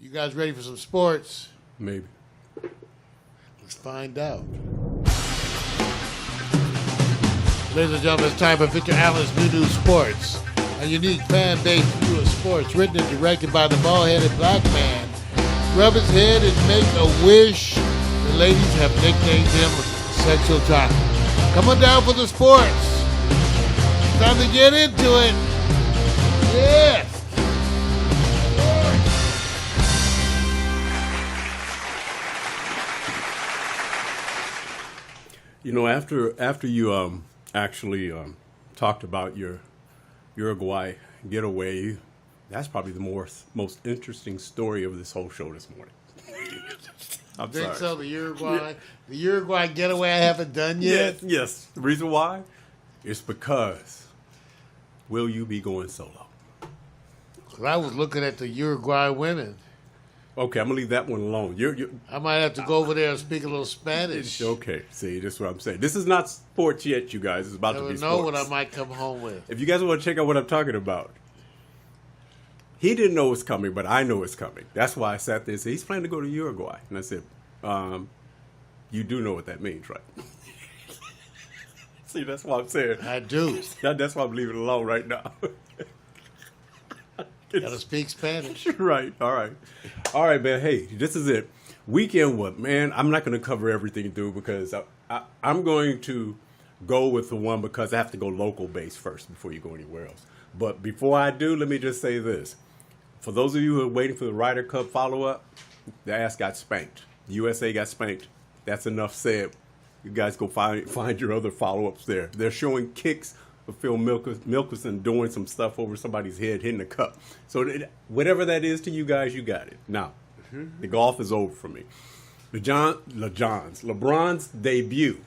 You guys ready for some sports? Maybe. Let's find out. Ladies and gentlemen, it's time for Victor Allen's New Sports, a unique fan-based view of sports written and directed by the bald-headed black man. Rub his head and make a wish. The ladies have nicknamed him Sexual Chocolate. Come on down for the sports. It's time to get into it. Yes. You know, after you actually talked about your Uruguay getaway, that's probably the most interesting story of this whole show this morning. I'm Think sorry. so? The Uruguay getaway I haven't done yet. Yes. The reason why is because will you be going solo? Well, I was looking at the Uruguay women. Okay, I'm gonna leave that one alone. I might have to go over there and speak a little Spanish. Okay. See, this is what I'm saying. This is not sports yet, you guys. It's about to be sports. Never know what I might come home with. If you guys want to check out what I'm talking about, he didn't know it's coming, but I know it's coming. That's why I sat there and said, he's planning to go to Uruguay. And I said, you do know what that means, right? See, that's what I'm saying. I do. That's why I'm leaving it alone right now. Gotta speak Spanish. Right. All right, man. Hey, this is it. Weekend what, man? I'm not going to cover everything through because I'm going to go with the one because I have to go local base first before you go anywhere else. But before I do, let me just say this. For those of you who are waiting for the Ryder Cup follow-up, the ass got spanked. USA got spanked. That's enough said. You guys go find your other follow-ups there. They're showing kicks of Phil Mickelson doing some stuff over somebody's head, hitting the cup. So whatever that is to you guys, you got it. Now, the golf is over for me. LeBron's debut.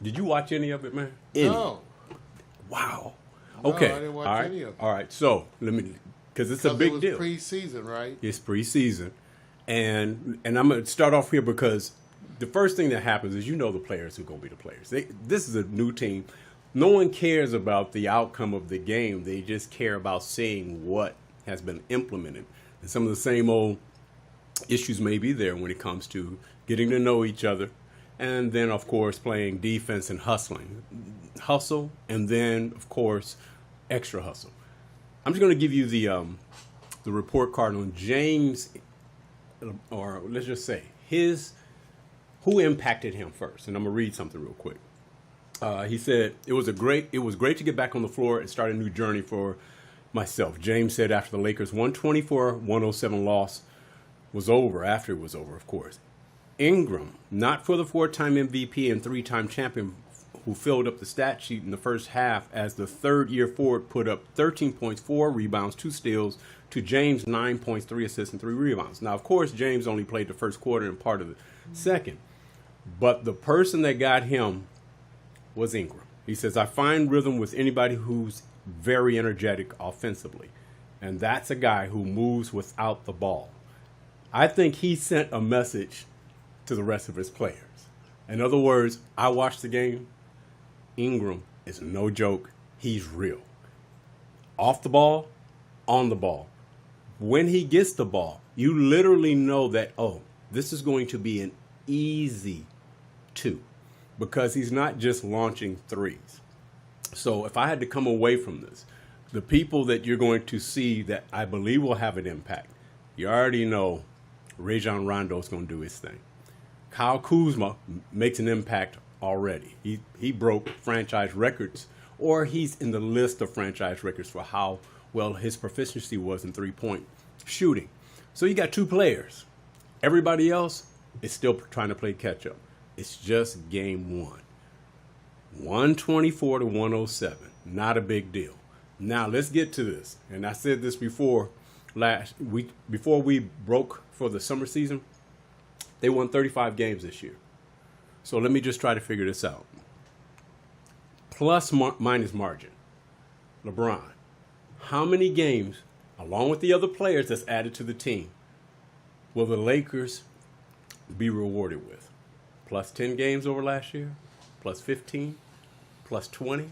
Did you watch any of it, man? No. Wow. No, Okay. I didn't watch any of it. All right. So let me, because it's a big deal. It was preseason, right? It's preseason, and I'm gonna start off here because the first thing that happens is the players who are gonna be the players. This is a new team. No one cares about the outcome of the game. They just care about seeing what has been implemented. And some of the same old issues may be there when it comes to getting to know each other. And then, of course, playing defense and hustling. Hustle, and then, of course, extra hustle. I'm just going to give you the report card on James, or let's just say, who impacted him first. And I'm going to read something real quick. He said, it was great to get back on the floor and start a new journey for myself. James said after the Lakers' 124-107 loss was over, after it was over, of course. Ingram, not for the 4-time MVP and 3-time champion who filled up the stat sheet in the first half as the third-year forward put up 13 points, 4 rebounds, 2 steals, to James' 9 points, 3 assists, and 3 rebounds. Now, of course, James only played the first quarter and part of the second. But the person that got him was Ingram. He says, I find rhythm with anybody who's very energetic offensively. And that's a guy who moves without the ball. I think he sent a message to the rest of his players. In other words, I watched the game. Ingram is no joke. He's real. Off the ball, on the ball. When he gets the ball, you literally know that, this is going to be an easy 2. Because he's not just launching threes. So if I had to come away from this, the people that you're going to see that I believe will have an impact, you already know Rajon Rondo is going to do his thing. Kyle Kuzma makes an impact already. He broke franchise records, or he's in the list of franchise records for how well his proficiency was in three-point shooting. So you got 2 players. Everybody else is still trying to play catch-up. It's just game 1. 124-107. Not a big deal. Now, let's get to this. And I said this before before we broke for the summer season. They won 35 games this year. So let me just try to figure this out. Plus minus margin. LeBron. How many games, along with the other players that's added to the team, will the Lakers be rewarded with? Plus 10 games over last year? Plus 15? Plus 20?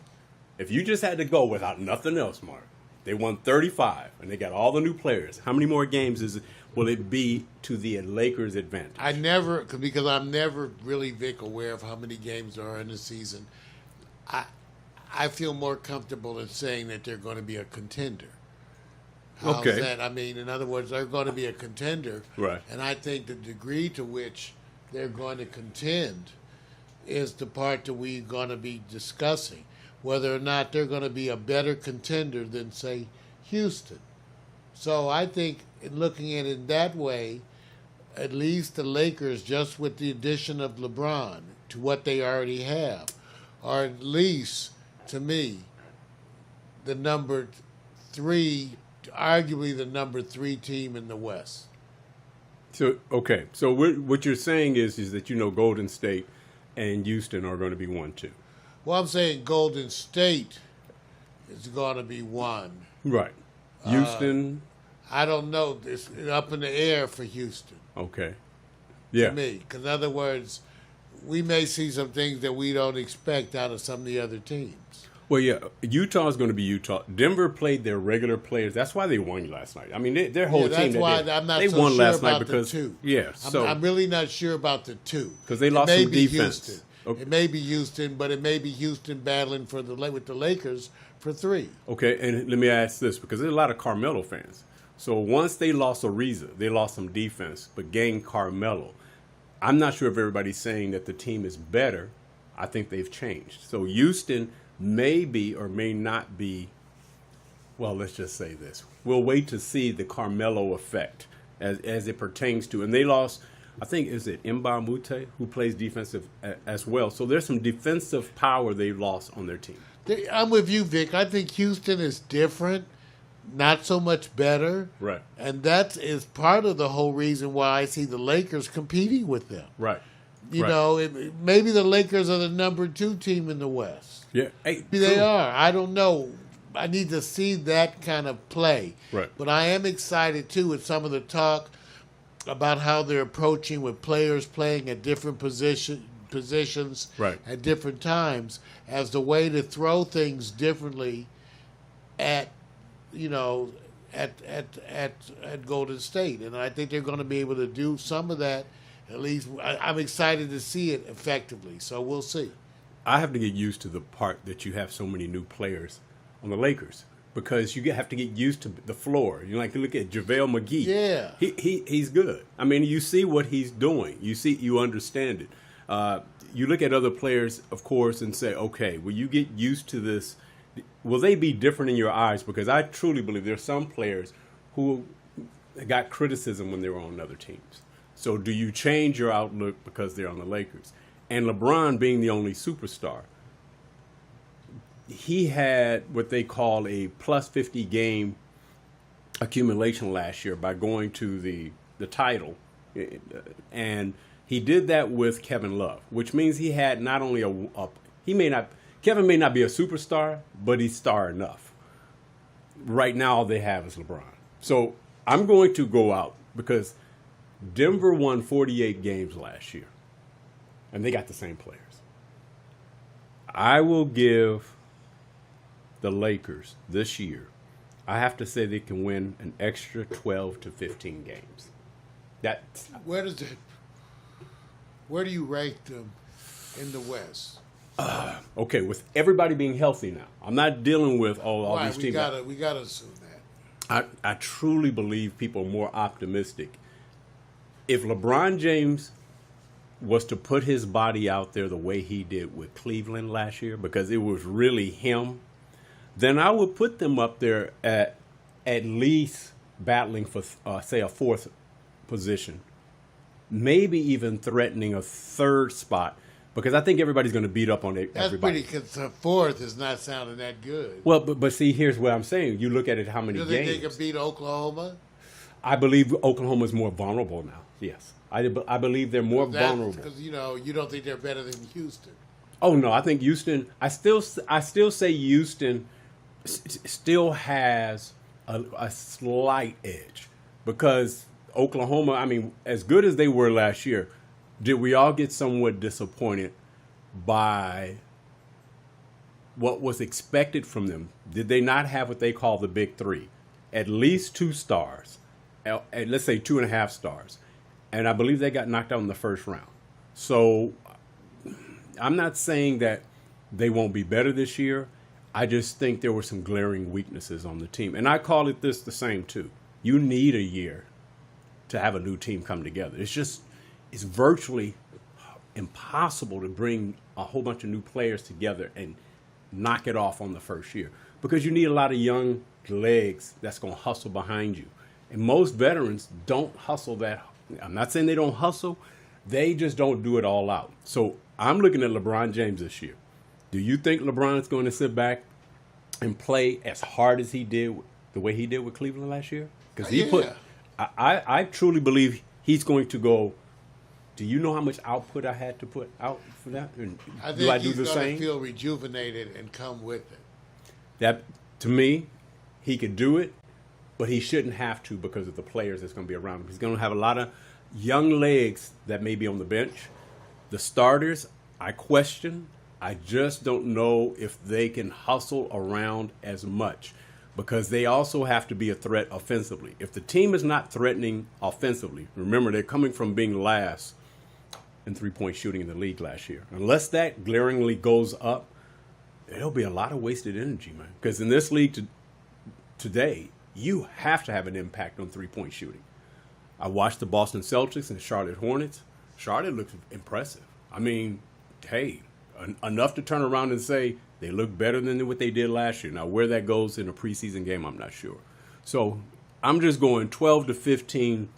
If you just had to go without nothing else, Mark, They won 35, and they got all the new players. How many more games will it be to the Lakers' advantage? Because I'm never really, Vic, aware of how many games there are in the season. I feel more comfortable in saying that they're going to be a contender. How's that? I mean, in other words, they're going to be a contender. Right. And I think the degree to which they're going to contend is the part that we're going to be discussing. Whether or not they're going to be a better contender than, say, Houston. So I think in looking at it that way, at least the Lakers, just with the addition of LeBron to what they already have, are at least, to me, the number 3, arguably the number 3 team in the West. So, okay. So what you're saying is that, Golden State and Houston are going to be 1-2. Well, I'm saying Golden State is going to be 1. Right. Houston? I don't know. It's up in the air for Houston. Okay. Yeah. To me. Because in other words, we may see some things that we don't expect out of some of the other teams. Well, yeah. Utah's going to be Utah. Denver played their regular players. That's why they won last night. I mean, their whole team. That's why I'm not they so won sure last about night because, the 2. Yeah. So I'm really not sure about the 2. Because they lost some defense. Houston. Okay. It may be Houston, but it may be Houston battling with the Lakers for 3. Okay, and let me ask this, because there's a lot of Carmelo fans. So once they lost Ariza, they lost some defense, but gained Carmelo. I'm not sure if everybody's saying that the team is better. I think they've changed. So Houston may be or may not be, well, let's just say this. We'll wait to see the Carmelo effect as it pertains to, and they lost, I think, is it Mba Mute, who plays defensive as well. So there's some defensive power they've lost on their team. I'm with you, Vic. I think Houston is different, not so much better. Right. And that is part of the whole reason why I see the Lakers competing with them. Right. You know, maybe the Lakers are the number 2 team in the West. Yeah. Hey, they are. I don't know. I need to see that kind of play. Right. But I am excited, too, with some of the talk about how they're approaching with players playing at different positions at different times as the way to throw things differently at Golden State. And I think they're going to be able to do some of that. At least I'm excited to see it effectively. So we'll see. I have to get used to the part that you have so many new players on the Lakers. Because you have to get used to the floor. You look at JaVale McGee. Yeah, he's good. I mean, you see what he's doing. You understand it. You look at other players, of course, and say, okay, will you get used to this? Will they be different in your eyes? Because I truly believe there are some players who got criticism when they were on other teams. So do you change your outlook because they're on the Lakers? And LeBron being the only superstar, he had what they call a plus 50 game accumulation last year by going to the title. And he did that with Kevin Love, which means he had not only Kevin may not be a superstar, but he's star enough. Right now, all they have is LeBron. So I'm going to go out because Denver won 48 games last year, and they got the same players. I will give the Lakers this year, I have to say they can win an extra 12 to 15 games. Where do you rank them in the West? Okay, with everybody being healthy now. I'm not dealing with all these teams. We gotta assume that. I truly believe people are more optimistic. If LeBron James was to put his body out there the way he did with Cleveland last year, because it was really him, then I would put them up there at least battling for, say, a 4th position, maybe even threatening a 3rd spot, because I think everybody's going to beat up on everybody. That's pretty, because 4th is not sounding that good. Well, but see, here's what I'm saying. You look at it, how many games. Do you think they can beat Oklahoma? I believe Oklahoma's more vulnerable now, yes. I believe they're more vulnerable. Because, you don't think they're better than Houston. Oh, no, I think Houston, I still say Houston still has a slight edge, because Oklahoma, I mean, as good as they were last year, did we all get somewhat disappointed by what was expected from them. Did they not have what they call the big three? At least 2 stars, and let's say 2.5 stars. And I believe they got knocked out in the first round. So I'm not saying that they won't be better this year. I just think there were some glaring weaknesses on the team. And I call it the same too. You need a year to have a new team come together. It's virtually impossible to bring a whole bunch of new players together and knock it off on the first year, because you need a lot of young legs that's going to hustle behind you. And most veterans don't hustle that. I'm not saying they don't hustle. They just don't do it all out. So I'm looking at LeBron James this year. Do you think LeBron's going to sit back and play as hard as he did, the way he did with Cleveland last year? Because I truly believe he's going to go. Do you know how much output I had to put out for that? And I think he's going to feel rejuvenated and come with it. That, to me, he could do it, but he shouldn't have to because of the players that's going to be around him. He's going to have a lot of young legs that may be on the bench. The starters, I question. I just don't know if they can hustle around as much, because they also have to be a threat offensively. If the team is not threatening offensively, remember, they're coming from being last in three-point shooting in the league last year. Unless that glaringly goes up, there'll be a lot of wasted energy, man. Because in this league today, you have to have an impact on three-point shooting. I watched the Boston Celtics and Charlotte Hornets. Charlotte looks impressive. I mean, hey, enough to turn around and say they look better than what they did last year. Now, where that goes in a preseason game, I'm not sure. So I'm just going 12 to 15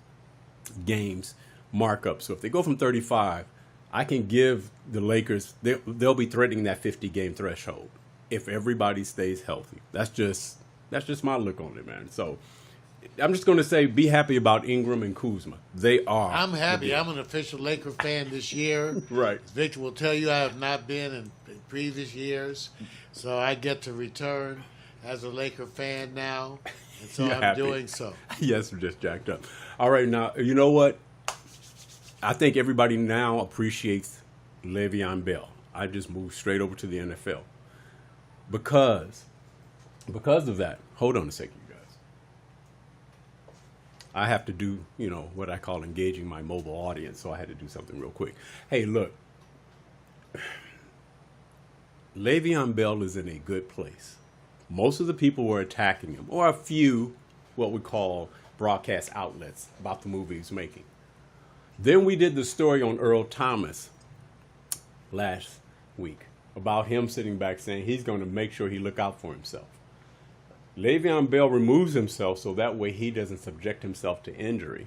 games markup. So if they go from 35, I can give the Lakers, they'll be threatening that 50-game threshold if everybody stays healthy. That's just my look on it, man. So I'm just going to say be happy about Ingram and Kuzma. They are. I'm happy. I'm an official Laker fan this year. Right. Victor will tell you I have not been in previous years. So I get to return as a Laker fan now. And so I'm happy. Doing so. Yes, we're just jacked up. All right, now, you know what? I think everybody now appreciates Le'Veon Bell. I just moved straight over to the NFL. Because of that, hold on a second, you guys. I have to do, what I call engaging my mobile audience, so I had to do something real quick. Hey, look. Le'Veon Bell is in a good place. Most of the people were attacking him, or a few, what we call broadcast outlets, about the move he's making. Then we did the story on Earl Thomas last week about him sitting back saying he's going to make sure he look out for himself. Le'Veon Bell removes himself so that way he doesn't subject himself to injury.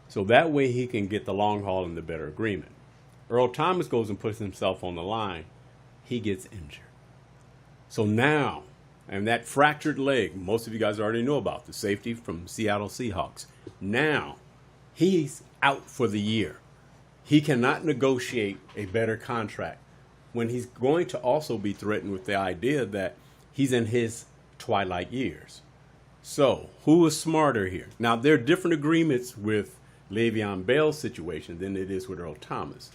So that way he can get the long haul and the better agreement. Earl Thomas goes and puts himself on the line. He gets injured. So now, and that fractured leg, most of you guys already know about, the safety from Seattle Seahawks. Now, he's out for the year. He cannot negotiate a better contract when he's going to also be threatened with the idea that he's in his twilight years. So, who is smarter here? Now, there are different agreements with Le'Veon Bell's situation than it is with Earl Thomas.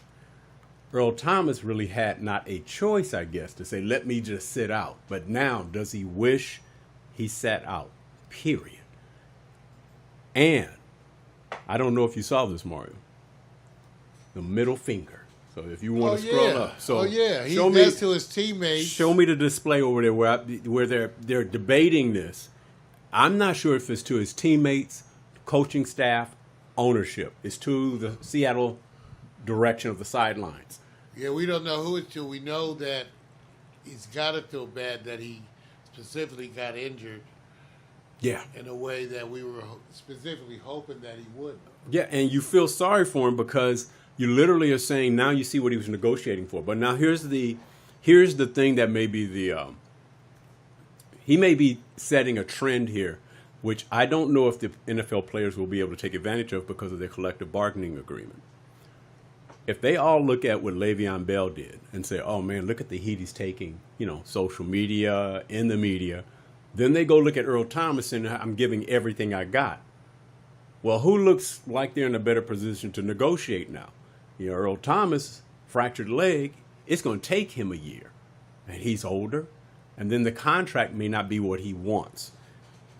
Earl Thomas really had not a choice, I guess, to say, let me just sit out. But now, does he wish he sat out? Period. And I don't know if you saw this, Mario. The middle finger. So if you want to scroll up. So he does to his teammates. Show me the display over there where they're debating this. I'm not sure if it's to his teammates, coaching staff, ownership. It's to the Seattle direction of the sidelines. Yeah, we don't know who it's to. We know that he's got to feel bad that he specifically got injured. Yeah. In a way that we were specifically hoping that he wouldn't. Yeah, and you feel sorry for him because you literally are saying now you see what he was negotiating for. But now here's the thing that may be he may be setting a trend here, which I don't know if the NFL players will be able to take advantage of because of their collective bargaining agreement. If they all look at what Le'Veon Bell did and say, oh man, look at the heat he's taking, social media, in the media. Then they go look at Earl Thomas and I'm giving everything I got. Well, who looks like they're in a better position to negotiate now? Earl Thomas, fractured leg, it's going to take him a year. and he's older, and then the contract may not be what he wants.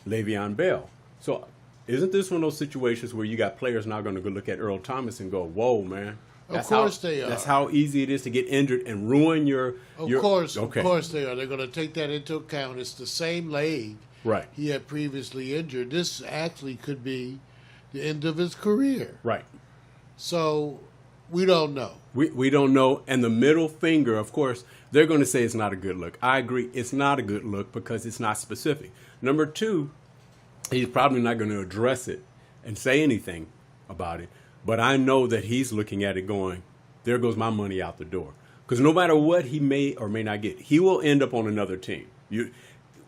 Le'Veon Bell. So isn't this one of those situations where you got players now going to go look at Earl Thomas and go, whoa, man. Of course they are. That's how easy it is to get injured and ruin your... Of course they are. They're going to take that into account. It's the same leg he had previously injured. This actually could be the end of his career. Right. So we don't know. We don't know. And the middle finger, of course, they're going to say it's not a good look. I agree. It's not a good look because it's not specific. Number two, he's probably not going to address it and say anything about it. But I know that he's looking at it going, there goes my money out the door. Because no matter what he may or may not get, he will end up on another team.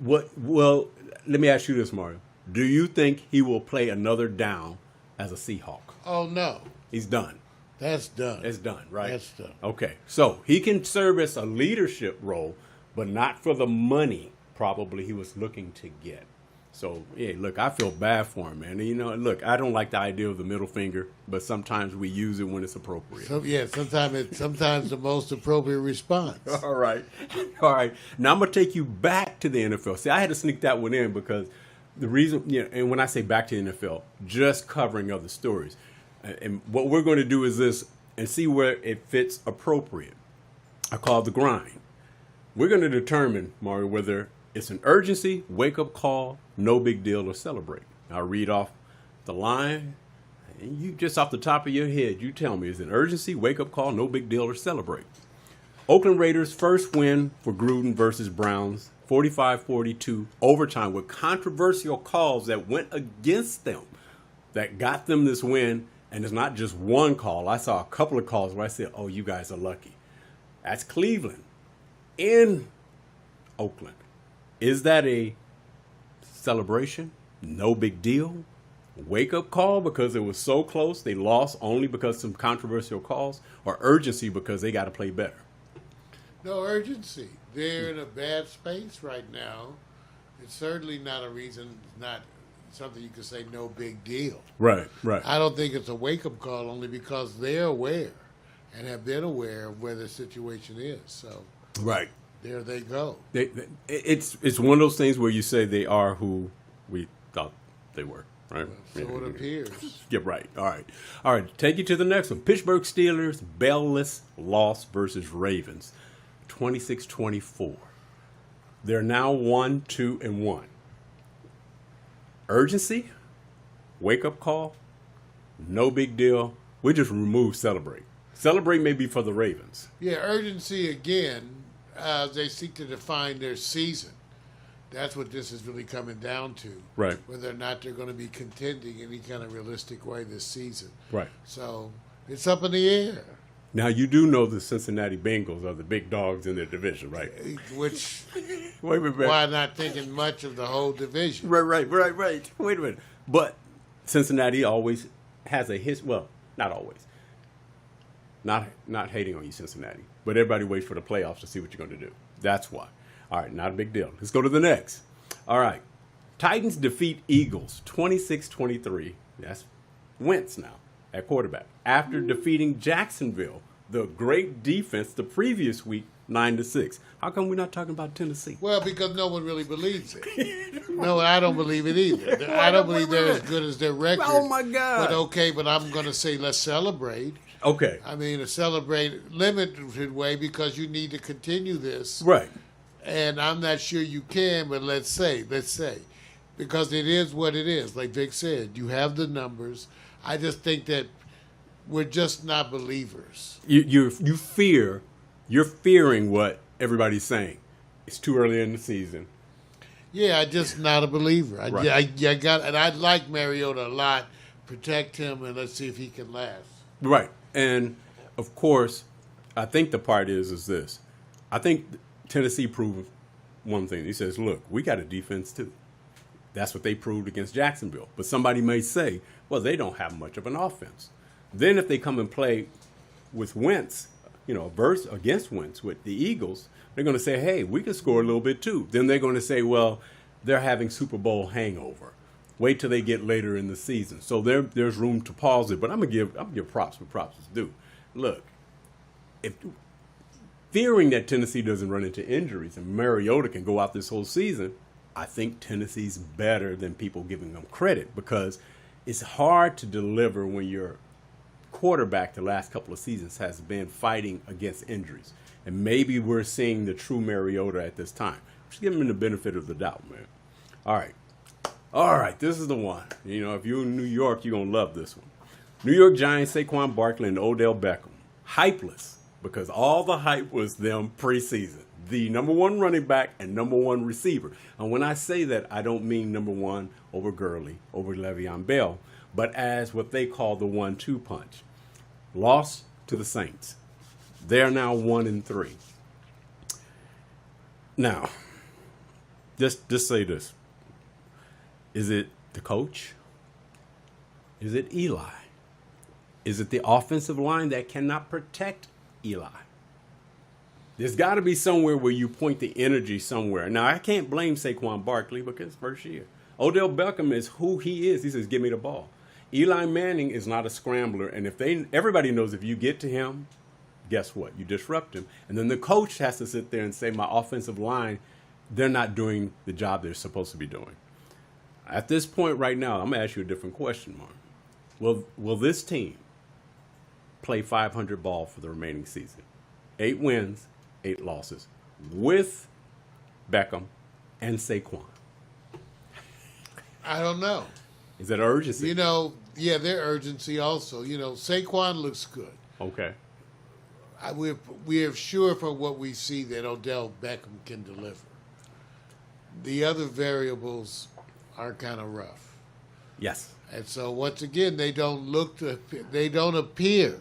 Well, let me ask you this, Mario. Do you think he will play another down as a Seahawk? Oh, no. He's done. That's done. It's done, right? That's done. Okay. So he can serve as a leadership role, but not for the money probably he was looking to get. So, yeah, look, I feel bad for him, man. You know, look, I don't like the idea of the middle finger, but sometimes we use it when it's appropriate. Sometimes the most appropriate response. All right. Now I'm going to take you back to the NFL. See, I had to sneak that one in because the reason, and when I say back to the NFL, just covering other stories. And what we're going to do is this and see where it fits appropriate. I call it the grind. We're going to determine, Mario, whether it's an urgency, wake-up call, no big deal, or celebrate. I'll read off the line, and you just off the top of your head, you tell me, is it an urgency, wake-up call, no big deal, or celebrate? Oakland Raiders' first win for Gruden versus Browns, 45-42, overtime with controversial calls that went against them that got them this win, and it's not just one call. I saw a couple of calls where I said, oh, you guys are lucky. That's Cleveland in Oakland. Is that a celebration? No big deal? Wake-up call because it was so close, they lost only because of some controversial calls? Or urgency because they got to play better? No urgency. They're in a bad space right now. It's certainly not a reason, not something you could say no big deal. Right. I don't think it's a wake-up call only because they're aware and have been aware of where the situation is. So right. There they go. It's one of those things where you say they are who we thought they were, right? So it appears. Yeah, right. All right. Take you to the next one. Pittsburgh Steelers bell-less loss versus Ravens, 26-24. They're now 1-2-1. Urgency, wake-up call, no big deal. We just remove celebrate. Celebrate may be for the Ravens. Yeah, urgency again. They seek to define their season. That's what this is really coming down to. Right. Whether or not they're going to be contending in any kind of realistic way this season. Right. So it's up in the air. Now, you do know the Cincinnati Bengals are the big dogs in their division, right? Which, wait a minute. Why not thinking much of the whole division? Right. Wait a minute. But Cincinnati always has a history. Well, not always. Not hating on you, Cincinnati. But everybody waits for the playoffs to see what you're going to do. That's why. All right, not a big deal. Let's go to the next. All right. Titans defeat Eagles 26-23. That's Wentz now at quarterback. After defeating Jacksonville, the great defense, the previous week, 9-6. How come we're not talking about Tennessee? Well, because no one really believes it. No, I don't believe it either. I don't believe they're as good as their record. Oh, my God. But I'm going to say let's celebrate. Okay. I mean, to celebrate limited way because you need to continue this. Right. And I'm not sure you can, but let's say. Because it is what it is. Like Vic said, you have the numbers. I just think that we're just not believers. You're fearing what everybody's saying. It's too early in the season. Yeah, I'm just not a believer. Right. I like Mariota a lot. Protect him, and let's see if he can last. Right. And, of course, I think the part is this. I think Tennessee proved one thing. He says, look, we got a defense too. That's what they proved against Jacksonville. But somebody may say, well, they don't have much of an offense. Then if they come and play with Wentz, against Wentz with the Eagles, they're going to say, hey, we can score a little bit too. Then they're going to say, well, they're having Super Bowl hangover. Wait till they get later in the season. So there's room to pause it. But I'm gonna give props where props is due. Look, if fearing that Tennessee doesn't run into injuries and Mariota can go out this whole season, I think Tennessee's better than people giving them credit, because it's hard to deliver when your quarterback the last couple of seasons has been fighting against injuries. And maybe we're seeing the true Mariota at this time. Just give him the benefit of the doubt, man. All right, this is the one. You know, if you're in New York, you're going to love this one. New York Giants, Saquon Barkley, and Odell Beckham. Hypeless, because all the hype was them preseason. The number one running back and number one receiver. And when I say that, I don't mean number one over Gurley, over Le'Veon Bell, but as what they call the 1-2 punch. Lost to the Saints. They're now 1-3. Now, just say this. Is it the coach? Is it Eli? Is it the offensive line that cannot protect Eli? There's got to be somewhere where you point the energy somewhere. Now, I can't blame Saquon Barkley because it's first year. Odell Beckham is who he is. He says, give me the ball. Eli Manning is not a scrambler. And everybody knows if you get to him, guess what? You disrupt him. And then the coach has to sit there and say, my offensive line, they're not doing the job they're supposed to be doing. At this point right now, I'm going to ask you a different question, Mark. Will this team play 500 ball for the remaining season? 8 wins, 8 losses with Beckham and Saquon. I don't know. Is that urgency? You know, yeah, their urgency also. You know, Saquon looks good. Okay. We are sure from what we see that Odell Beckham can deliver. The other variables are kind of rough. Yes. And so once again, they don't appear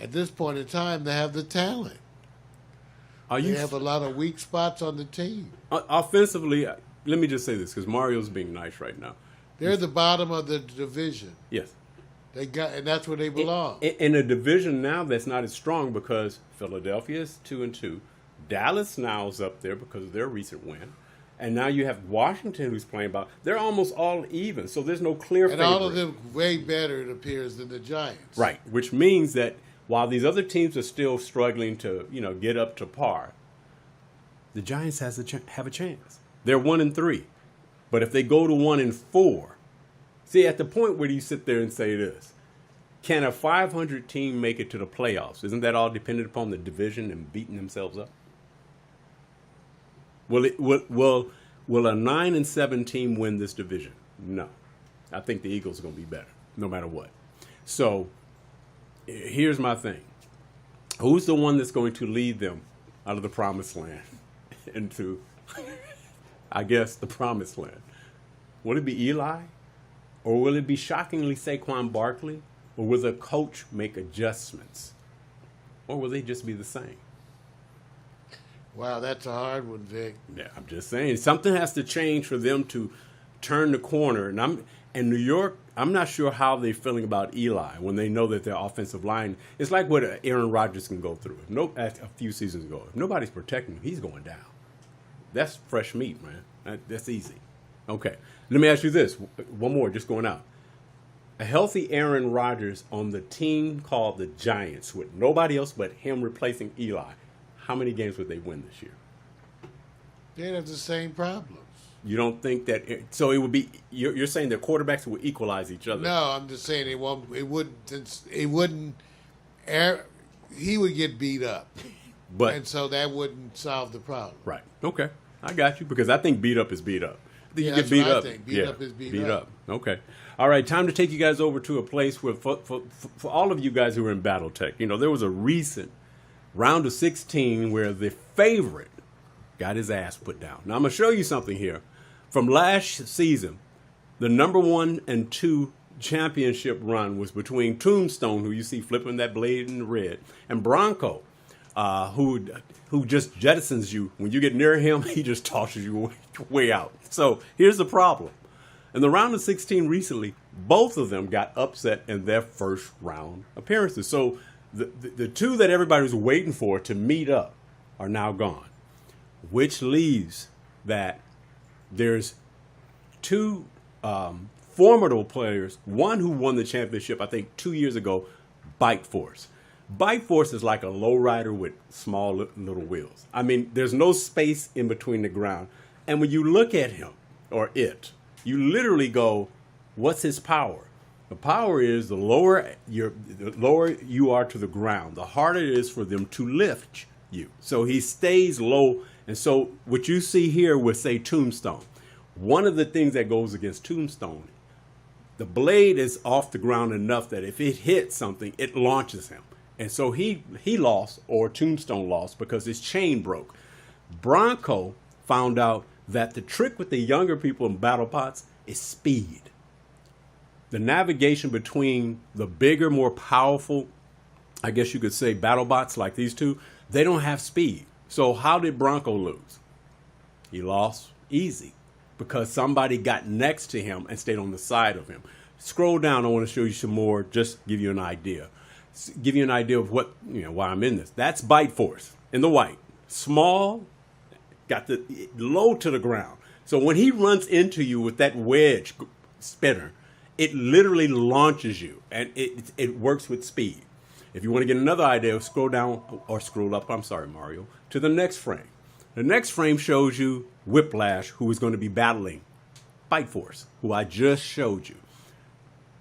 at this point in time to have the talent. They have a lot of weak spots on the team. Offensively, let me just say this, because Mario's being nice right now. They're the bottom of the division. Yes. And that's where they belong. In a division now that's not as strong, because Philadelphia is 2-2. Dallas now is up there because of their recent win. And now you have Washington, who's playing about. They're almost all even, so there's no clear favorite. And all of them way better, it appears, than the Giants. Right, which means that while these other teams are still struggling to, get up to par, the Giants have a chance. They're 1-3, but if they go to 1-4, see, at the point where you sit there and say this, can a 500 team make it to the playoffs? Isn't that all dependent upon the division and beating themselves up? Will a 9-7 team win this division? No. I think the Eagles are going to be better, no matter what. So here's my thing. Who's the one that's going to lead them out of the promised land into, I guess, the promised land? Will it be Eli? Or will it be shockingly Saquon Barkley? Or will the coach make adjustments? Or will they just be the same? Wow, that's a hard one, Vic. Yeah, I'm just saying. Something has to change for them to turn the corner. And New York, I'm not sure how they're feeling about Eli when they know that their offensive line is like what Aaron Rodgers can go through. A few seasons ago, if nobody's protecting him, he's going down. That's fresh meat, man. That's easy. Okay, let me ask you this. One more, just going out. A healthy Aaron Rodgers on the team called the Giants with nobody else but him replacing Eli. How many games would they win this year? They'd have the same problems. You don't think that? So it would be. You're saying their quarterbacks would equalize each other? No, I'm just saying it wouldn't. He would get beat up, and so that wouldn't solve the problem. Right. Okay. I got you, because I think beat up is beat up. I think you get beat up. Beat up is beat up. Okay. All right. Time to take you guys over to a place where, for all of you guys who are in BattleTech, there was a recent round of 16 where the favorite got his ass put down. Now, I'm going to show you something here. From last season, the number 1 and 2 championship run was between Tombstone, who you see flipping that blade in the red, and Bronco, who just jettisons you. When you get near him, he just tosses you way out. So here's the problem. In the round of 16 recently, both of them got upset in their first round appearances. So the two that everybody was waiting for to meet up are now gone, which leaves that there's 2 formidable players, one who won the championship, I think, 2 years ago, Bike Force. Bite Force is like a lowrider with small little wheels. I mean, there's no space in between the ground. And when you look at him or it, you literally go, what's his power? The power is the lower you are to the ground, the harder it is for them to lift you. So he stays low. And so what you see here with, say, Tombstone, one of the things that goes against Tombstone, the blade is off the ground enough that if it hits something, it launches him. And so he lost, or Tombstone lost, because his chain broke. Bronco found out that the trick with the younger people in BattleBots is speed. The navigation between the bigger, more powerful, I guess you could say, BattleBots like these two, they don't have speed. So how did Bronco lose? He lost easy because somebody got next to him and stayed on the side of him. Scroll down. I want to show you some more, just give you an idea. Give you an idea of what, why I'm in this. That's Bite Force in the white. Small, got the low to the ground. So when he runs into you with that wedge spinner, it literally launches you, and it works with speed. If you want to get another idea, scroll down, or scroll up, I'm sorry, Mario, to the next frame. The next frame shows you Whiplash, who is going to be battling Bite Force, who I just showed you.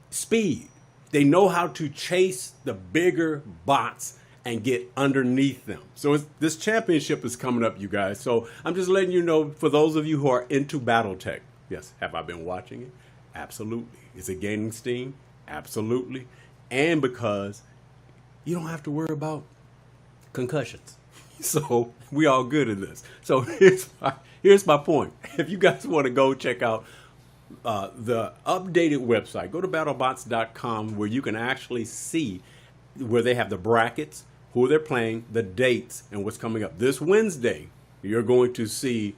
Speed. They know how to chase the bigger bots and get underneath them. So this championship is coming up, you guys. So I'm just letting you know, for those of you who are into Battletech, yes, have I been watching it? Absolutely. Is it gaining steam? Absolutely. And because you don't have to worry about concussions. So we all good in this. So here's my point. If you guys want to go check out the updated website, go to battlebots.com, where you can actually see where they have the brackets, who they're playing, the dates, and what's coming up. This Wednesday, you're going to see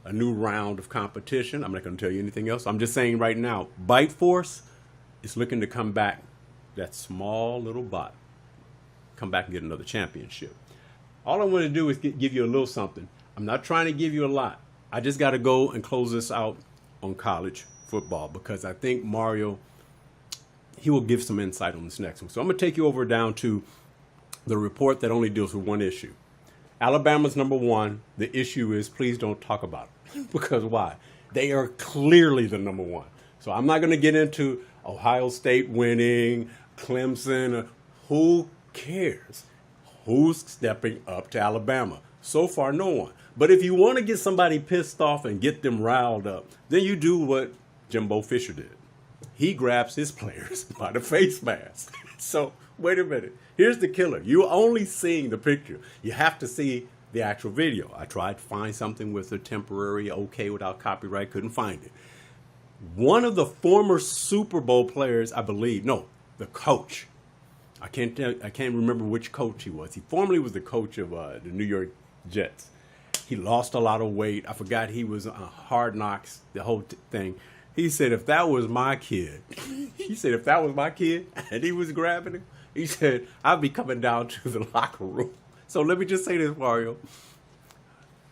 a new round of competition. I'm not going to tell you anything else. I'm just saying right now, Bite Force is looking to come back. That small little bot, come back and get another championship. All I want to do is give you a little something. I'm not trying to give you a lot. I just got to go and close this out on college football, because I think Mario, he will give some insight on this next one. So I'm going to take you over down to the report that only deals with one issue. Alabama's #1. The issue is, please don't talk about it. Because why? They are clearly the #1. So I'm not going to get into Ohio State winning, Clemson. Who cares? Who's stepping up to Alabama? So far, no one. But if you want to get somebody pissed off and get them riled up, then you do what Jimbo Fisher did. He grabs his players by the face mask. So wait a minute. Here's the killer. You're only seeing the picture. You have to see the actual video. I tried to find something with a temporary okay without copyright. Couldn't find it. One of the former Super Bowl players, I believe, no, the coach. I can't remember which coach he was. He formerly was the coach of the New York Jets. He lost a lot of weight. I forgot he was Hard Knocks, the whole thing. He said, if that was my kid, and he was grabbing him, he said, I'd be coming down to the locker room. So let me just say this, Mario.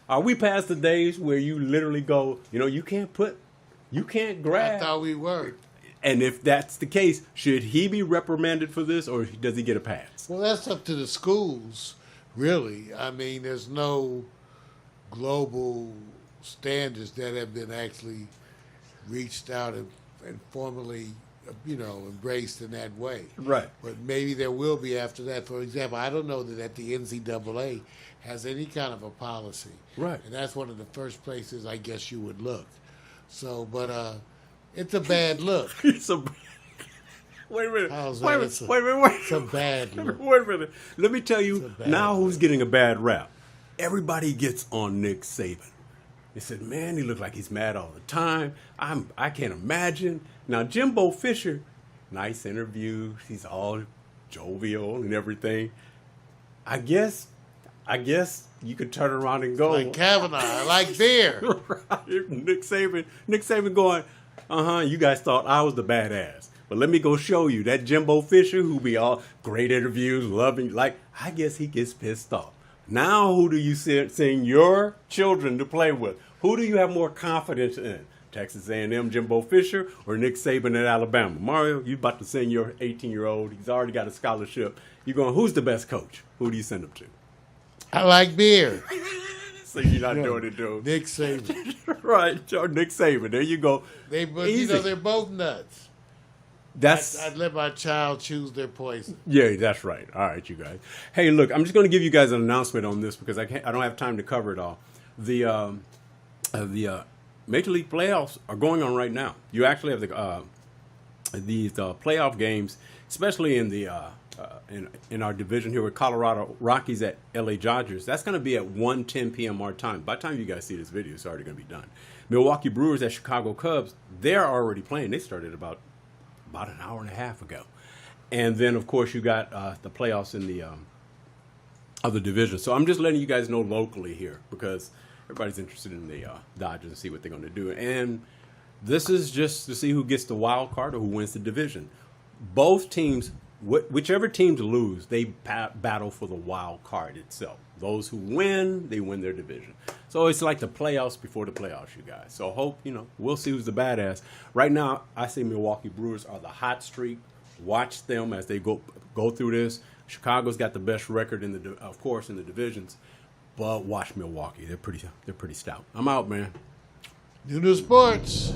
Are we past the days where you literally go, you can't grab? I thought we were. And if that's the case, should he be reprimanded for this, or does he get a pass? Well, that's up to the schools, really. I mean, there's no global standards that have been actually reached out and formally, embraced in that way. Right. But maybe there will be after that. For example, I don't know that the NCAA has any kind of a policy. Right. And that's one of the first places I guess you would look. So, but it's a bad look. Wait a minute. Wait a minute. It's a bad look. Wait a minute. Let me tell you now who's getting a bad rap. Everybody gets on Nick Saban. They said, man, he looked like he's mad all the time. I can't imagine. Now, Jimbo Fisher, nice interview. He's all jovial and everything. I guess you could turn around and go. Like Kavanaugh, I like beer. Right. Nick Saban going, you guys thought I was the badass. But let me go show you that Jimbo Fisher, who be all great interviews, loving, I guess he gets pissed off. Now who do you send your children to play with? Who do you have more confidence in? Texas A&M Jimbo Fisher or Nick Saban at Alabama? Mario, you about to send your 18-year-old. He's already got a scholarship. You're going, who's the best coach? Who do you send him to? I like beer. So you're not doing it, dude. Nick Saban. Right, Nick Saban. There you go. They're both nuts. I'd let my child choose their poison. Yeah, that's right. All right, you guys. Hey, look, I'm just going to give you guys an announcement on this because I don't have time to cover it all. The Major League playoffs are going on right now. You actually have these playoff games, especially in the in our division here with Colorado Rockies at LA Dodgers. That's going to be at 1:10 p.m. our time. By the time you guys see this video, it's already going to be done. Milwaukee Brewers at Chicago Cubs, they're already playing. They started about an hour and a half ago. And then, of course, you got the playoffs in the other division. So I'm just letting you guys know locally here because everybody's interested in the Dodgers and see what they're going to do. And this is just to see who gets the wild card or who wins the division. Both teams, whichever teams lose, they battle for the wild card itself. Those who win, they win their division. So it's like the playoffs before the playoffs, you guys. So hope, we'll see who's the badass. Right now, I say Milwaukee Brewers are the hot streak. Watch them as they go through this. Chicago's got the best record of course, in the divisions. But watch Milwaukee. They're pretty stout. I'm out, man. New Sports.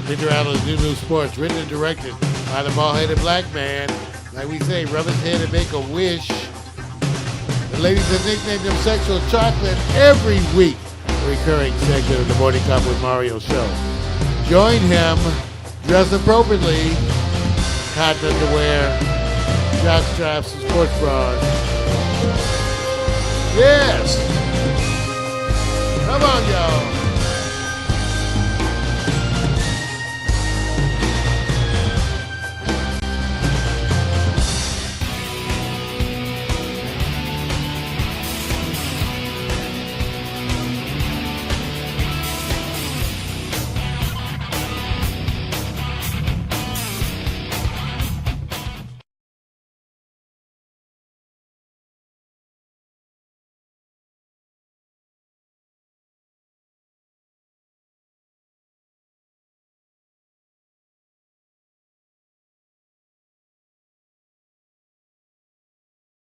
Victor Allen's New Sports, written and directed by the bald-headed black man. Like we say, rub his head and make a wish. The ladies have nicknamed him Sexual Chocolate every week. A recurring segment of the Morning Cup with Mario show. Join him, dress appropriately, cotton underwear, jock straps, and sports bras. Yes! Come on, y'all.